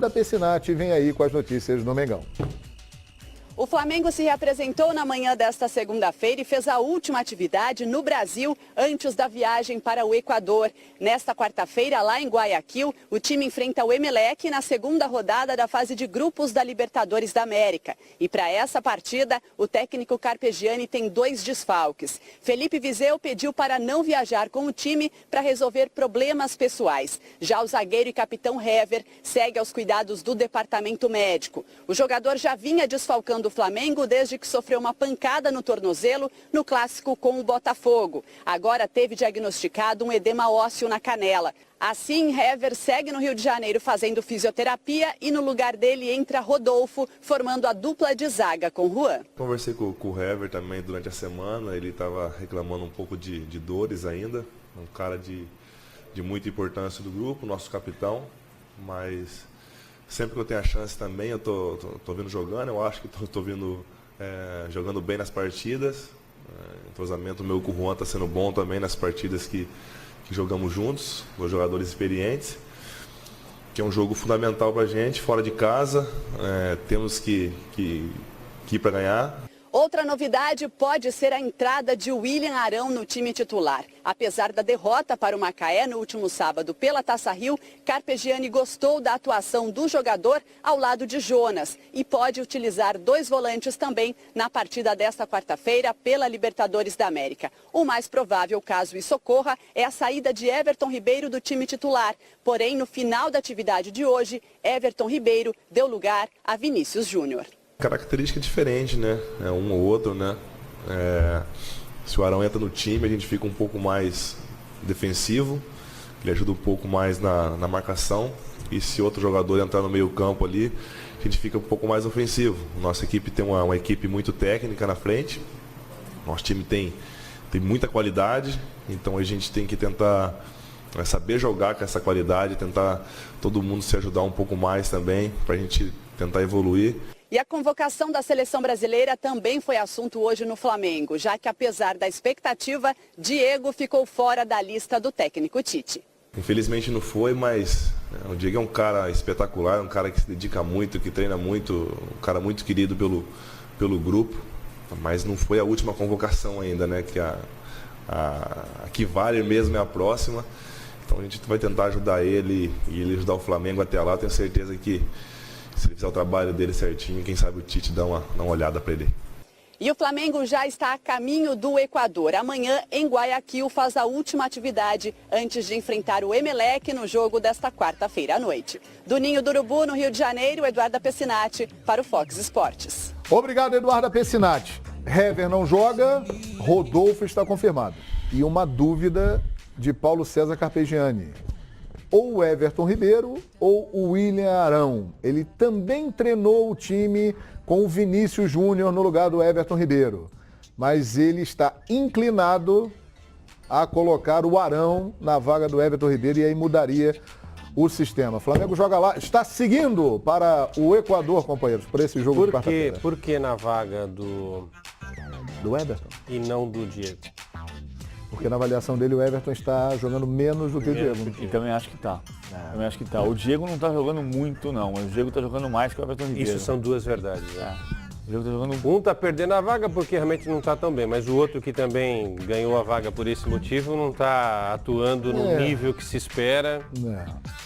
Eduarda Pessinati vem aí com as notícias do Mengão. O Flamengo se reapresentou na manhã desta segunda-feira e fez a última atividade no Brasil antes da viagem para o Equador. Nesta quarta-feira, lá em Guayaquil, o time enfrenta o Emelec na segunda rodada da fase de grupos da Libertadores da América. E para essa partida, o técnico Carpegiani tem 2 desfalques. Felipe Viseu pediu para não viajar com o time para resolver problemas pessoais. Já o zagueiro e capitão Hever segue aos cuidados do departamento médico. O jogador já vinha desfalcando do Flamengo desde que sofreu uma pancada no tornozelo no clássico com o Botafogo. Agora teve diagnosticado um edema ósseo na canela. Assim, Hever segue no Rio de Janeiro fazendo fisioterapia e no lugar dele entra Rodolfo, formando a dupla de zaga com Juan. Conversei com o Hever também durante a semana, ele estava reclamando um pouco de dores ainda. Um cara de muita importância do grupo, nosso capitão, mas sempre que eu tenho a chance também, eu tô vindo jogando, eu acho que tô vindo jogando bem nas partidas. O entrosamento meu com o Juan está sendo bom também nas partidas que jogamos juntos, dois jogadores experientes, que é um jogo fundamental para a gente, fora de casa, temos que ir para ganhar. Outra novidade pode ser a entrada de William Arão no time titular. Apesar da derrota para o Macaé no último sábado pela Taça Rio, Carpegiani gostou da atuação do jogador ao lado de Jonas e pode utilizar 2 volantes também na partida desta quarta-feira pela Libertadores da América. O mais provável, caso isso ocorra, é a saída de Everton Ribeiro do time titular. Porém, no final da atividade de hoje, Everton Ribeiro deu lugar a Vinícius Júnior. Característica diferente, né? Um ou outro, né? Se o Arão entra no time, a gente fica um pouco mais defensivo, ele ajuda um pouco mais na marcação, e se outro jogador entrar no meio campo ali, a gente fica um pouco mais ofensivo. Nossa equipe tem uma equipe muito técnica na frente, nosso time tem muita qualidade, então a gente tem que tentar saber jogar com essa qualidade, tentar todo mundo se ajudar um pouco mais também, para a gente tentar evoluir. E a convocação da seleção brasileira também foi assunto hoje no Flamengo, já que apesar da expectativa, Diego ficou fora da lista do técnico Tite. Infelizmente não foi, mas o Diego é um cara espetacular, um cara que se dedica muito, que treina muito, um cara muito querido pelo grupo, mas não foi a última convocação ainda, né? Que a que vale mesmo é a próxima. Então a gente vai tentar ajudar ele e ele ajudar o Flamengo até lá. Tenho certeza que se ele fizer o trabalho dele certinho, quem sabe o Tite dá uma olhada para ele. E o Flamengo já está a caminho do Equador. Amanhã, em Guayaquil, faz a última atividade antes de enfrentar o Emelec no jogo desta quarta-feira à noite. Do Ninho do Urubu, no Rio de Janeiro, Eduarda Pessinati, para o Fox Sports. Obrigado, Eduarda Pessinati. Hever não joga, Rodolfo está confirmado. E uma dúvida de Paulo César Carpegiani. Ou o Everton Ribeiro ou o William Arão. Ele também treinou o time com o Vinícius Júnior no lugar do Everton Ribeiro. Mas ele está inclinado a colocar o Arão na vaga do Everton Ribeiro e aí mudaria o sistema. O Flamengo joga lá, está seguindo para o Equador, companheiros, por esse jogo de quarta-feira. Por que na vaga do Everton? E não do Diego? Porque na avaliação dele o Everton está jogando menos do que o Diego. E também acho que tá. Também acho que tá. O Diego não tá jogando muito, não, mas o Diego tá jogando mais que o Everton Ribeiro. Isso são duas verdades, né? O Diego tá jogando... Um tá perdendo a vaga porque realmente não tá tão bem, mas o outro que também ganhou a vaga por esse motivo não tá atuando no nível que se espera.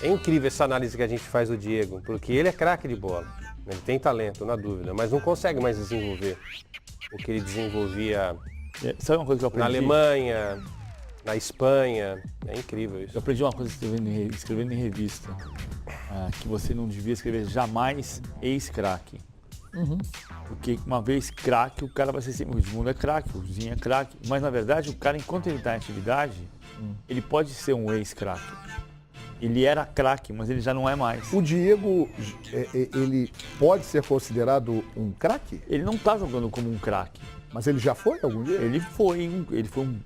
É incrível essa análise que a gente faz do Diego, porque ele é craque de bola. Ele tem talento, na dúvida, mas não consegue mais desenvolver o que ele desenvolvia. Sabe uma coisa que eu aprendi? Na Alemanha, na Espanha, é incrível isso. Eu aprendi uma coisa escrevendo em revista, que você não devia escrever jamais ex-craque. Porque uma vez craque, o cara vai ser sempre, o Edmundo é craque, o Zinho é craque, mas na verdade o cara, enquanto ele está em atividade, ele pode ser um ex-craque. Ele era craque, mas ele já não é mais. O Diego, ele pode ser considerado um craque? Ele não está jogando como um craque. Mas ele já foi algum dia? Ele foi um...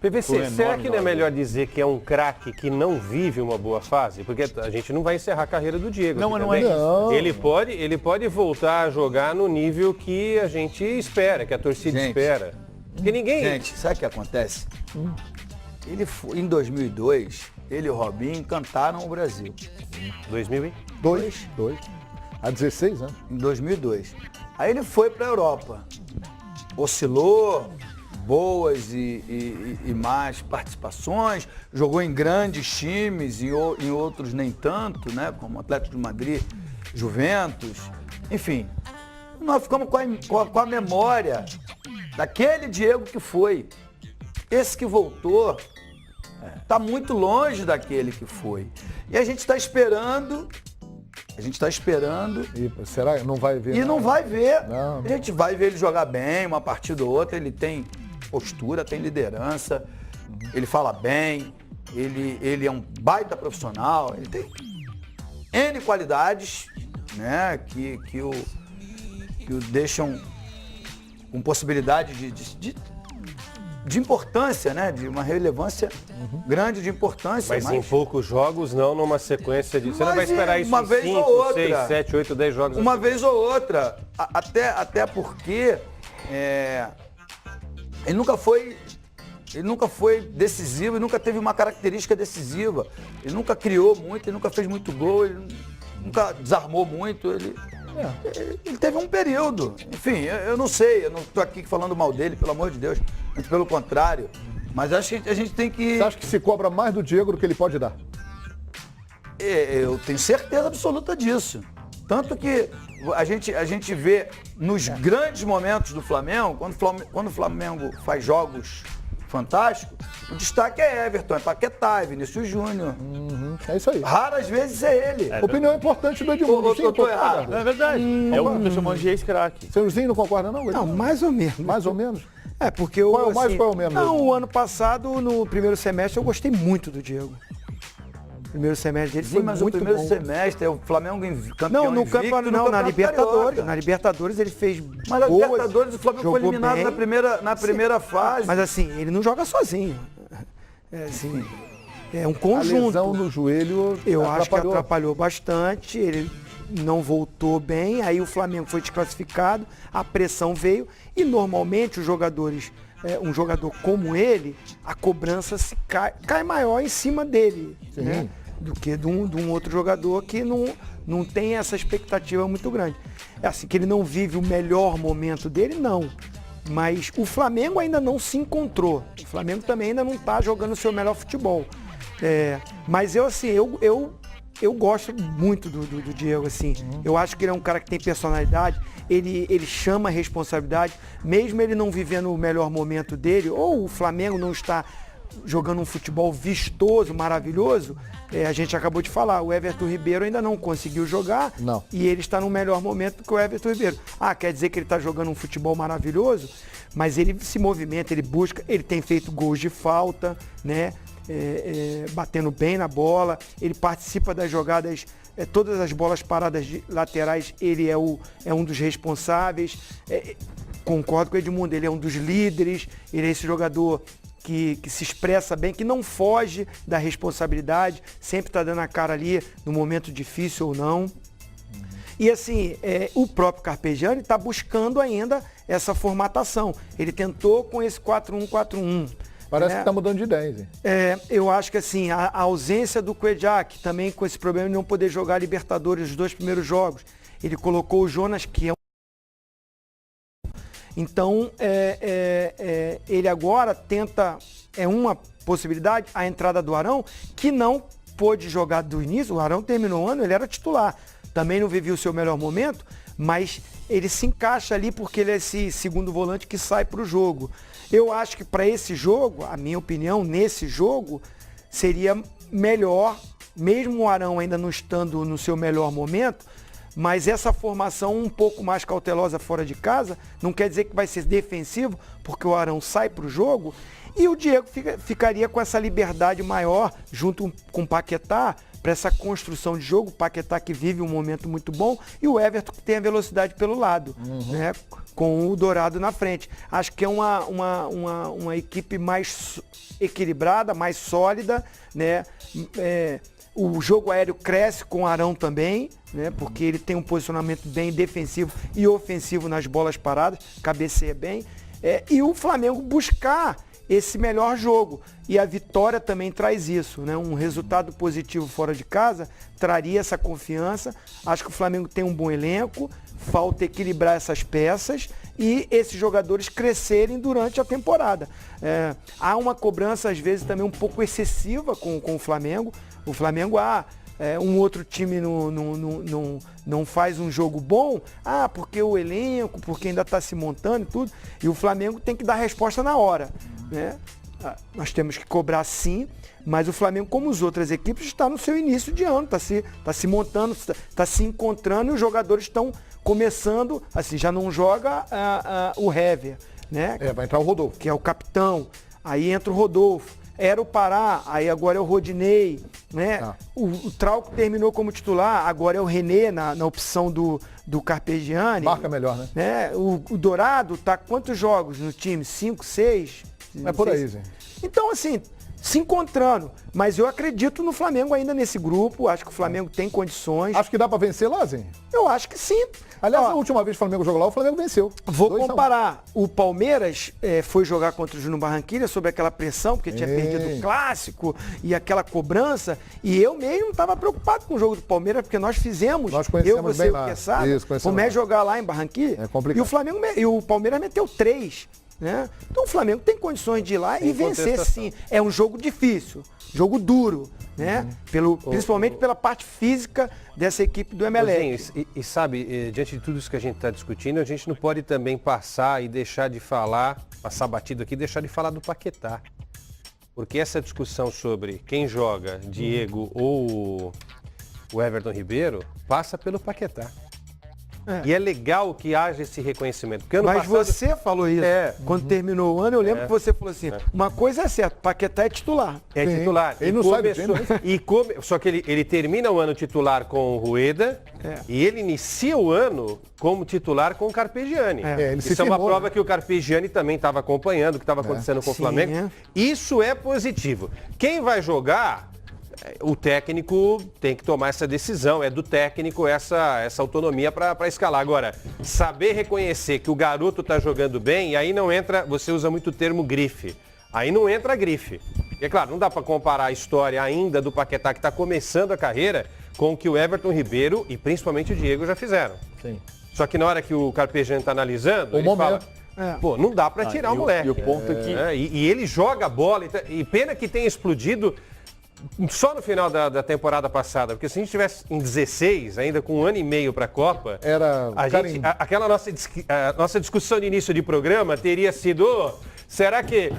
PVC, será que não é melhor dizer que é um craque que não vive uma boa fase? Porque a gente não vai encerrar a carreira do Diego. Não, mas não é isso. Ele pode voltar a jogar no nível que a gente espera, que a torcida espera. Porque ninguém... Gente, sabe o que acontece? Ele foi, em 2002, ele e o Robinho encantaram o Brasil. 2002. Há 16 anos. Em 2002. Aí ele foi para a Europa. Oscilou, boas e más participações, jogou em grandes times, em outros nem tanto, né? Como Atlético de Madrid, Juventus, enfim. Nós ficamos com a memória daquele Diego que foi. Esse que voltou está muito longe daquele que foi. E a gente está esperando. E será que não vai ver? E não vai ver. Não. A gente vai ver ele jogar bem, uma partida ou outra. Ele tem postura, tem liderança, ele fala bem, ele é um baita profissional, ele tem N qualidades, né, que o deixam com possibilidade de importância, né? De uma relevância grande de importância. Mas em poucos jogos, não numa sequência de... Você não Mas vai esperar isso uma em vez 5, ou outra. 6, 7, 8, 10 jogos. Uma vez ou outra. Até porque ele nunca foi decisivo, ele nunca teve uma característica decisiva. Ele nunca criou muito, ele nunca fez muito gol, ele nunca desarmou muito. Ele teve um período. Enfim, eu não sei, eu não estou aqui falando mal dele, pelo amor de Deus. Muito pelo contrário. Mas acho que a gente tem que... Você acha que se cobra mais do Diego do que ele pode dar? Eu tenho certeza absoluta disso. Tanto que a gente vê nos grandes momentos do Flamengo, quando o Flamengo faz jogos fantásticos, o destaque é Everton, é Paquetá, é Vinícius Júnior. É isso aí. Raras vezes é ele. Opinião importante do Edmundo. Eu tô errado. Não é verdade. É o que eu chamo de ex-craque. Seuzinho não concorda não, Edmundo? Não, mais ou menos. Mais ou menos? É, porque eu... Qual é o mais, qual é o menos? Não, o ano passado, no primeiro semestre, eu gostei muito do Diego. O primeiro semestre dele Sim, foi mas muito o primeiro bom. semestre é o Flamengo campeão Não, no invicto, campeonato, no não, na Campeonato Libertadores. Carioca. Na Libertadores ele fez Mas na boas, Libertadores o Flamengo foi jogou eliminado bem. na primeira fase. Mas assim, ele não joga sozinho. É assim, é um A conjunto. lesão no joelho Eu acho que atrapalhou bastante, ele não voltou bem, aí o Flamengo foi desclassificado, a pressão veio e normalmente os jogadores, um jogador como ele, a cobrança cai maior em cima dele, né? Do que de um outro jogador que não tem essa expectativa muito grande. É assim, que ele não vive o melhor momento dele, não. Mas o Flamengo ainda não se encontrou. O Flamengo também ainda não está jogando o seu melhor futebol. Mas eu gosto muito do Diego, assim. Eu acho que ele é um cara que tem personalidade, ele chama a responsabilidade, mesmo ele não vivendo o melhor momento dele, ou o Flamengo não está jogando um futebol vistoso, maravilhoso, a gente acabou de falar, o Everton Ribeiro ainda não conseguiu jogar. Não. E ele está no melhor momento do que o Everton Ribeiro. Quer dizer que ele está jogando um futebol maravilhoso, mas ele se movimenta, ele busca, ele tem feito gols de falta, né? Batendo bem na bola, ele participa das jogadas, todas as bolas paradas de laterais, ele é um dos responsáveis. Concordo com o Edmundo, ele é um dos líderes, ele é esse jogador que se expressa bem, que não foge da responsabilidade, sempre está dando a cara ali no momento difícil ou não. E assim, o próprio Carpegiani está buscando ainda essa formatação. Ele tentou com esse 4-1-4-1. Parece que está mudando de ideia, hein? Eu acho que assim, a ausência do Cuejac, também com esse problema de não poder jogar Libertadores os 2 primeiros jogos. Ele colocou o Jonas, que é Então, ele agora tenta, uma possibilidade, a entrada do Arão, que não pôde jogar do início. O Arão terminou o ano, ele era titular. Também não vivia o seu melhor momento, mas ele se encaixa ali porque ele é esse segundo volante que sai para o jogo. Eu acho que para esse jogo, a minha opinião, nesse jogo, seria melhor, mesmo o Arão ainda não estando no seu melhor momento, mas essa formação um pouco mais cautelosa fora de casa, não quer dizer que vai ser defensivo, porque o Arão sai para o jogo, e o Diego ficaria com essa liberdade maior, junto com o Paquetá, para essa construção de jogo. O Paquetá que vive um momento muito bom, e o Everton que tem a velocidade pelo lado, né, com o Dourado na frente. Acho que é uma equipe mais equilibrada, mais sólida, né? O jogo aéreo cresce com o Arão também, né? Porque ele tem um posicionamento bem defensivo e ofensivo nas bolas paradas, cabeceia bem. E o Flamengo buscar esse melhor jogo. E a vitória também traz isso, né? Um resultado positivo fora de casa traria essa confiança. Acho que o Flamengo tem um bom elenco, falta equilibrar essas peças e esses jogadores crescerem durante a temporada. Há uma cobrança, às vezes, também um pouco excessiva com o Flamengo. O Flamengo, um outro time não faz um jogo bom, porque o elenco, porque ainda está se montando e tudo. E o Flamengo tem que dar resposta na hora, né? Nós temos que cobrar sim, mas o Flamengo, como as outras equipes, está no seu início de ano, está se montando, está se encontrando e os jogadores estão começando, assim, já não joga o Hever, né? Vai entrar o Rodolfo. Que é o capitão, aí entra o Rodolfo. Era o Pará, aí agora é o Rodinei, né? O Trauco terminou como titular, agora é o René na opção do Carpegiani. Marca melhor, né? O Dourado tá quantos jogos no time? 5, 6? É por aí, gente. Então, assim, se encontrando. Mas eu acredito no Flamengo ainda nesse grupo, acho que o Flamengo tem condições. Acho que dá pra vencer lá, Zinho? Eu acho que sim. Aliás, a última vez que o Flamengo jogou lá, o Flamengo venceu. Vou comparar. O Palmeiras foi jogar contra o Júnior Barranquilla sob aquela pressão, porque tinha perdido o clássico e aquela cobrança. E eu mesmo estava preocupado com o jogo do Palmeiras, porque nós fizemos, conhecemos bem lá. Como é jogar lá em Barranquilla. É complicado. E o Palmeiras meteu 3. Né? Então o Flamengo tem condições de ir lá e vencer sim. É um jogo difícil, jogo duro, né? Principalmente pela parte física dessa equipe do Emelec. E sabe, diante de tudo isso que a gente está discutindo, a gente não pode também passar e deixar de falar, passar batido aqui, deixar de falar do Paquetá. Porque essa discussão sobre quem joga, Diego ou o Everton Ribeiro, passa pelo Paquetá. E é legal que haja esse reconhecimento. Mas você falou isso. Quando terminou o ano, eu lembro que você falou assim, uma coisa é certa, Paquetá é titular. É titular. Ele não sabe Só que ele termina o ano titular com o Rueda e ele inicia o ano como titular com o Carpegiani. Isso é uma prova que o Carpegiani também estava acompanhando o que estava acontecendo com o Flamengo. Isso é positivo. Quem vai jogar... O técnico tem que tomar essa decisão, é do técnico essa autonomia para escalar. Agora, saber reconhecer que o garoto está jogando bem, e aí não entra, você usa muito o termo grife, aí não entra grife. E é claro, não dá para comparar a história ainda do Paquetá, que está começando a carreira, com o que o Everton Ribeiro e principalmente o Diego já fizeram. Sim. Só que na hora que o Carpegiani está analisando, ele fala... Pô, não dá para tirar o moleque. E o ponto é que... E ele joga a bola, e pena que tenha explodido... Só no final da temporada passada, porque se a gente estivesse em 16, ainda com 1 ano e meio para a Copa, aquela nossa discussão de início de programa teria sido, será que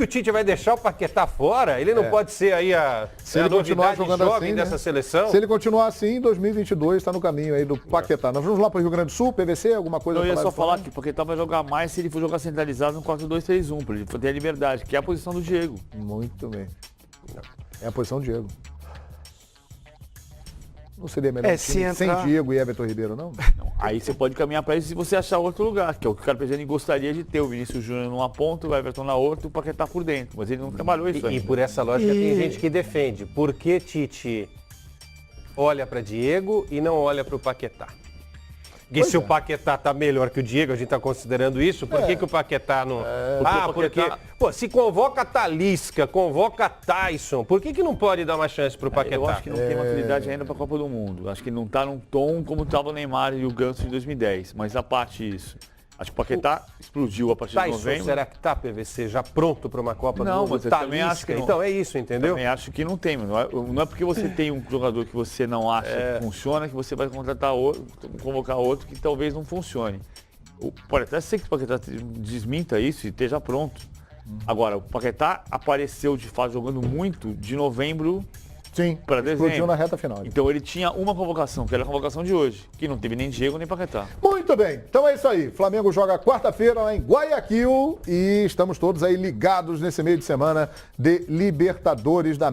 o Tite vai deixar o Paquetá fora? Ele não pode ser aí a novidade jovem assim, dessa seleção? Se ele continuar assim, em 2022 está no caminho aí do Paquetá. Nós vamos lá para o Rio Grande do Sul, PVC, alguma coisa? Eu ia só falar que o Paquetá vai jogar mais se ele for jogar centralizado no 4-2-3-1, para ele ter a liberdade, que é a posição do Diego. Muito bem. É a posição do Diego. Não seria melhor sem Diego e Everton Ribeiro, não? Aí você pode caminhar para isso se você achar outro lugar, que é o que o Carpegiani gostaria de ter. O Vinícius Júnior numa ponta, o Everton na outra e o Paquetá por dentro. Mas ele não trabalhou isso ainda. E por essa lógica tem gente que defende. Por que Tite olha para Diego e não olha para o Paquetá? Porque se o Paquetá tá melhor que o Diego, a gente tá considerando isso, por que o Paquetá não... porque... Pô, se convoca Talisca, convoca Tyson, por que não pode dar uma chance pro Paquetá? Eu acho que não tem maturidade ainda para a Copa do Mundo. Acho que não tá num tom como tava o Neymar e o Ganso em 2010. Mas a parte disso... Acho que o Paquetá explodiu a partir de novembro. Será que tá, PVC, já pronto para uma Copa do Mundo? Não, mas eu também acho que não. Então é isso, entendeu? Também acho que não tem. Não é porque você tem um jogador que você não acha que funciona que você vai contratar outro, convocar outro que talvez não funcione. Pode até ser que o Paquetá desminta isso e esteja pronto. Agora, o Paquetá apareceu de fato jogando muito de novembro para dezembro. Explodiu na reta final. Então ele tinha uma convocação, que era a convocação de hoje, que não teve nem Diego nem Paquetá. Muito bem, então é isso aí. Flamengo joga quarta-feira lá em Guayaquil e estamos todos aí ligados nesse meio de semana de Libertadores da América.